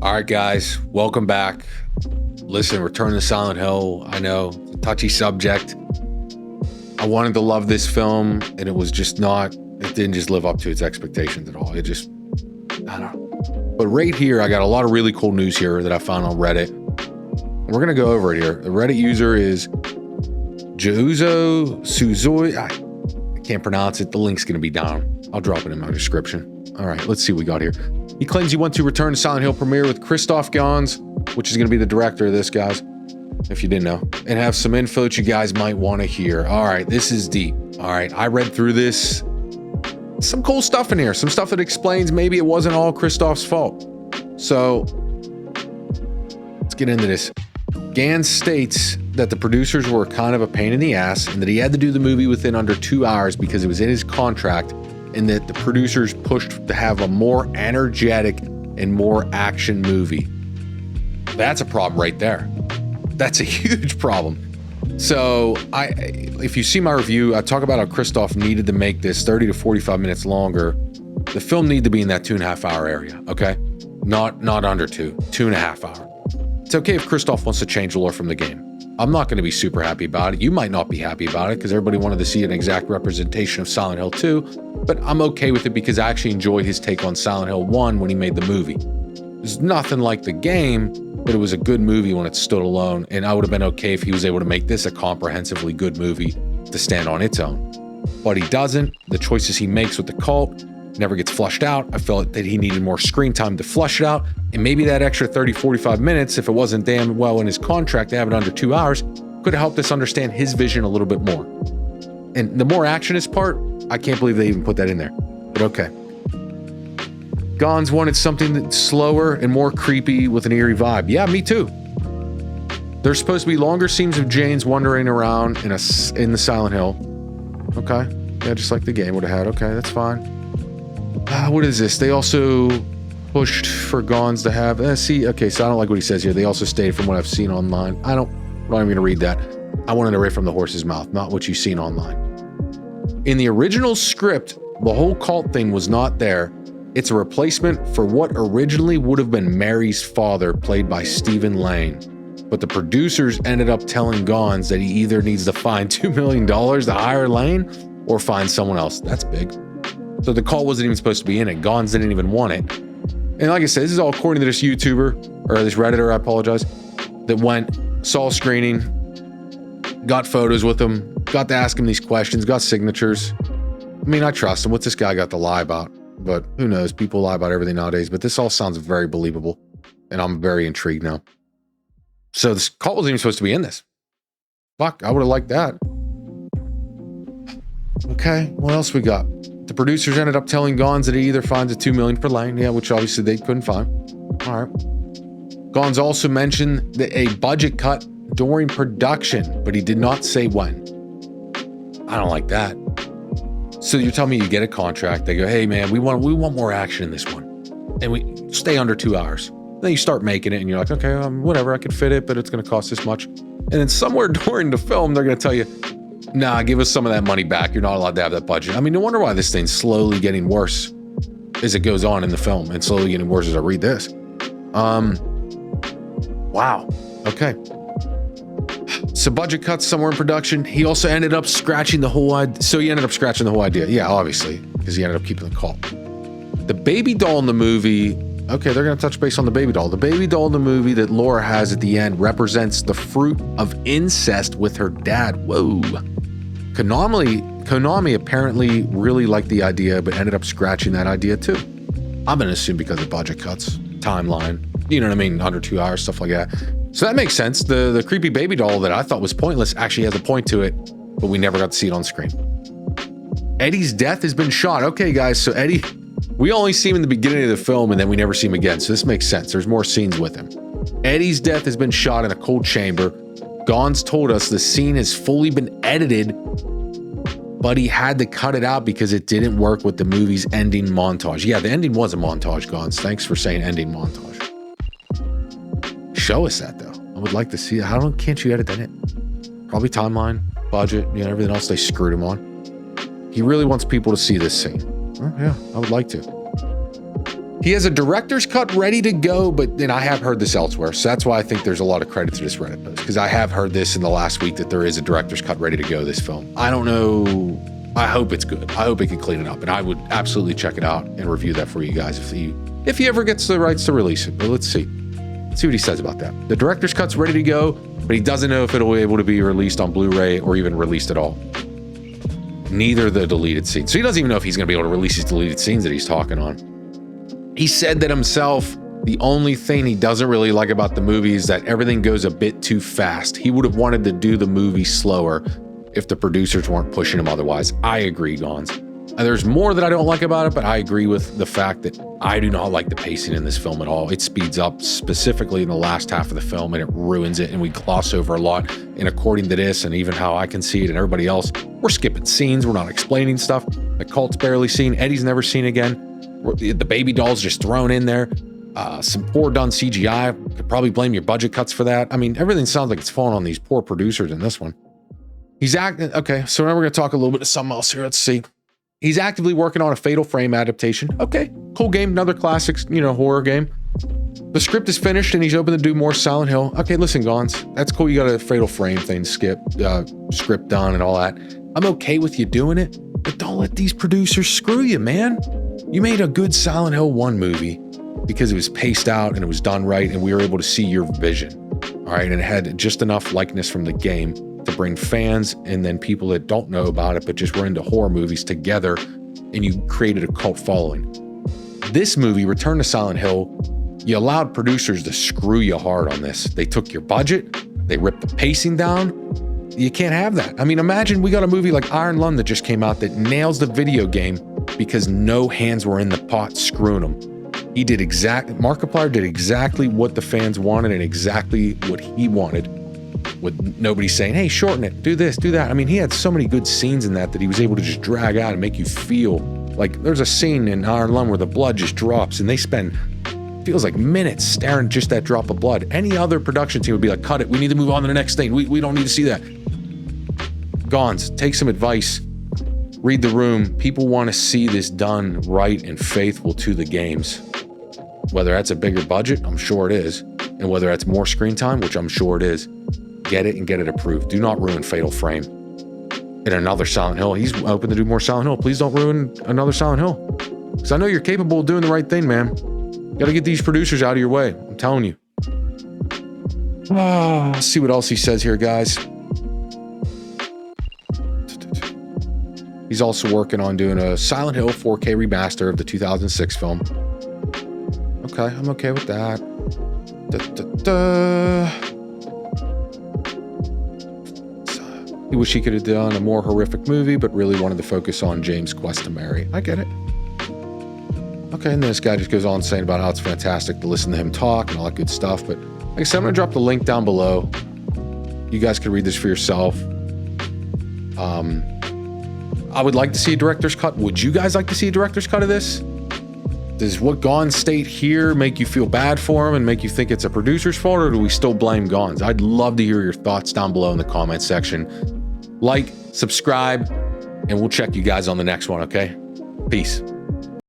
All right, guys, welcome back. Listen, Return to Silent Hill. I know, it's a touchy subject. I wanted to love this film, and it was just not, it didn't just live up to its expectations at all. It just, I don't know. But right here, I got a lot of really cool news here that I found on Reddit. We're going to go over it here. The Reddit user is Jouzo Suzoi. I can't pronounce it. The link's going to be down. I'll drop it in my description. All right, let's see what we got here. He claims he went to Return to Silent Hill premiere with Christophe Gans, which is going to be the director of this, guys, if you didn't know, and have some info that you guys might want to hear. All right, this is deep. All right, I read through this. Some cool stuff in here. Some stuff that explains maybe it wasn't all Christophe's fault. So let's get into this. Gans states that the producers were kind of a pain in the ass and that he had to do the movie within under 2 hours because it was in his contract, and that the producers pushed to have a more energetic and more action movie. That's a problem right there. That's a huge problem. So if you see my review, I talk about how Christophe needed to make this 30 to 45 minutes longer. The film needed to be in that 2.5 hour area, okay? Not under 2.5 hours. It's okay if Christophe wants to change the lore from the game. I'm not going to be super happy about it. You might not be happy about it because everybody wanted to see an exact representation of Silent Hill 2, but I'm okay with it because I actually enjoyed his take on Silent Hill 1 when he made the movie. There's nothing like the game, but it was a good movie when it stood alone, and I would have been okay if he was able to make this a comprehensively good movie to stand on its own. But he doesn't. The choices he makes with the cult never gets flushed out. I felt that he needed more screen time to flush it out, and maybe that extra 30, 45 minutes, if it wasn't damn well in his contract to have it under 2 hours, could have helped us understand his vision a little bit more. And the more actionist part, I can't believe they even put that in there, but okay. Gans wanted something that's slower and more creepy with an eerie vibe. Yeah, me too. There's supposed to be longer scenes of Jane's wandering around in the Silent Hill. Okay, yeah, just like the game would have had. Okay, that's fine. What is this? They also pushed for Gans to have, okay, so I don't like what he says here. They also stated from what I've seen online. I'm not even going to read that. I wanted to read from the horse's mouth, not what you've seen online. In the original script, the whole cult thing was not there. It's a replacement for what originally would have been Mary's father, played by Stephen Lane. But the producers ended up telling Gans that he either needs to find $2 million to hire Lane or find someone else. That's big. So the cult wasn't even supposed to be in it. Gans didn't even want it. And like I said, this is all according to this YouTuber, or this Redditor, I apologize, that went, saw a screening, got photos with him, got to ask him these questions, got signatures. I mean, I trust him. What's this guy got to lie about? But who knows? People lie about everything nowadays. But this all sounds very believable, and I'm very intrigued now. So this cult wasn't even supposed to be in this. Fuck, I would have liked that. Okay, what else we got? The producers ended up telling Gans that he either finds a $2 million for Lane, yeah, which obviously they couldn't find. All right. Gans also mentioned that a budget cut during production, but he did not say when. I don't like that. So you're telling me you get a contract, they go, hey man, we want more action in this one, and we stay under 2 hours. Then you start making it and you're like, okay, whatever, I could fit it, but it's going to cost this much. And then somewhere during the film, they're going to tell you, nah, give us some of that money back. You're not allowed to have that budget. I mean, no wonder why this thing's slowly getting worse as it goes on in the film, and slowly getting worse as I read this. Wow. Okay. So budget cuts somewhere in production. He also ended up scratching the whole idea. So he ended up scratching the whole idea. Yeah, obviously, because he ended up keeping the cult. The baby doll in the movie. Okay, they're going to touch base on the baby doll. The baby doll in the movie that Laura has at the end represents the fruit of incest with her dad. Whoa. Konami apparently really liked the idea, but ended up scratching that idea too. I'm going to assume because of budget cuts, timeline, you know what I mean, under 2 hours, stuff like that. So that makes sense. The creepy baby doll that I thought was pointless actually has a point to it, but we never got to see it on screen. Eddie's death has been shot. Okay, guys, so Eddie, we only see him in the beginning of the film, and then we never see him again, so this makes sense. There's more scenes with him. Eddie's death has been shot in a cold chamber. Gans told us the scene has fully been edited, but he had to cut it out because it didn't work with the movie's ending montage. Yeah, the ending was a montage, Gans. Thanks for saying ending montage. Show us that, though. I would like to see it. How can't you edit that in? Probably timeline, budget, everything else they screwed him on. He really wants people to see this scene. Oh, yeah, I would like to. He has a director's cut ready to go, but then I have heard this elsewhere. So that's why I think there's a lot of credit to this Reddit post, because I have heard this in the last week that there is a director's cut ready to go, this film. I don't know. I hope it's good. I hope it can clean it up, and I would absolutely check it out and review that for you guys if he ever gets the rights to release it. But let's see. Let's see what he says about that. The director's cut's ready to go, but he doesn't know if it'll be able to be released on Blu-ray or even released at all. Neither the deleted scenes. So he doesn't even know if he's going to be able to release these deleted scenes that he's talking on. He said that himself, the only thing he doesn't really like about the movie is that everything goes a bit too fast. He would have wanted to do the movie slower if the producers weren't pushing him otherwise. I agree, Gans. And there's more that I don't like about it, but I agree with the fact that I do not like the pacing in this film at all. It speeds up specifically in the last half of the film, and it ruins it, and we gloss over a lot. And according to this, and even how I can see it and everybody else, we're skipping scenes. We're not explaining stuff. The cult's barely seen. Eddie's never seen again. The baby doll's just thrown in there. Some poor done CGI. Could probably blame your budget cuts for that. I mean, everything sounds like it's falling on these poor producers in this one. He's acting. Okay, so now we're going to talk a little bit of something else here. Let's see. He's actively working on a Fatal Frame adaptation. Okay, cool game. Another classic, horror game. The script is finished and he's open to do more Silent Hill. Okay, listen, Gans. That's cool. You got a Fatal Frame thing script done and all that. I'm okay with you doing it, but don't let these producers screw you, man. You made a good Silent Hill 1 movie because it was paced out and it was done right and we were able to see your vision. All right, and it had just enough likeness from the game to bring fans and then people that don't know about it but just were into horror movies together, and you created a cult following. This movie, Return to Silent Hill, you allowed producers to screw you hard on this. They took your budget, they ripped the pacing down. You can't have that. I mean, imagine we got a movie like Iron Lung that just came out that nails the video game because no hands were in the pot screwing them. Markiplier did exactly what the fans wanted and exactly what he wanted, with nobody saying, hey, shorten it, do this, do that. I mean, he had so many good scenes in that he was able to just drag out and make you feel like there's a scene in Iron Lung where the blood just drops and they spend, feels like minutes staring at just that drop of blood. Any other production team would be like, cut it, we need to move on to the next thing. We don't need to see that. Gans, take some advice. Read the room. People want to see this done right and faithful to the games. Whether that's a bigger budget, I'm sure it is. And whether that's more screen time, which I'm sure it is, get it and get it approved. Do not ruin Fatal Frame. And another Silent Hill. He's open to do more Silent Hill. Please don't ruin another Silent Hill. Because I know you're capable of doing the right thing, man. Got to get these producers out of your way. I'm telling you. Let's see what else he says here, guys. He's also working on doing a Silent Hill 4K remaster of the 2006 film. Okay, I'm okay with that. He wish he could have done a more horrific movie, but really wanted to focus on James' quest to marry. I get it. Okay, and then this guy just goes on saying about how it's fantastic to listen to him talk and all that good stuff. But like I said, I'm going to drop the link down below. You guys can read this for yourself. I would like to see a director's cut. Would you guys like to see a director's cut of this? Does what Gans state here make you feel bad for him and make you think it's a producer's fault, or do we still blame Gans? I'd love to hear your thoughts down below in the comment section. Like, subscribe, and we'll check you guys on the next one, okay? Peace.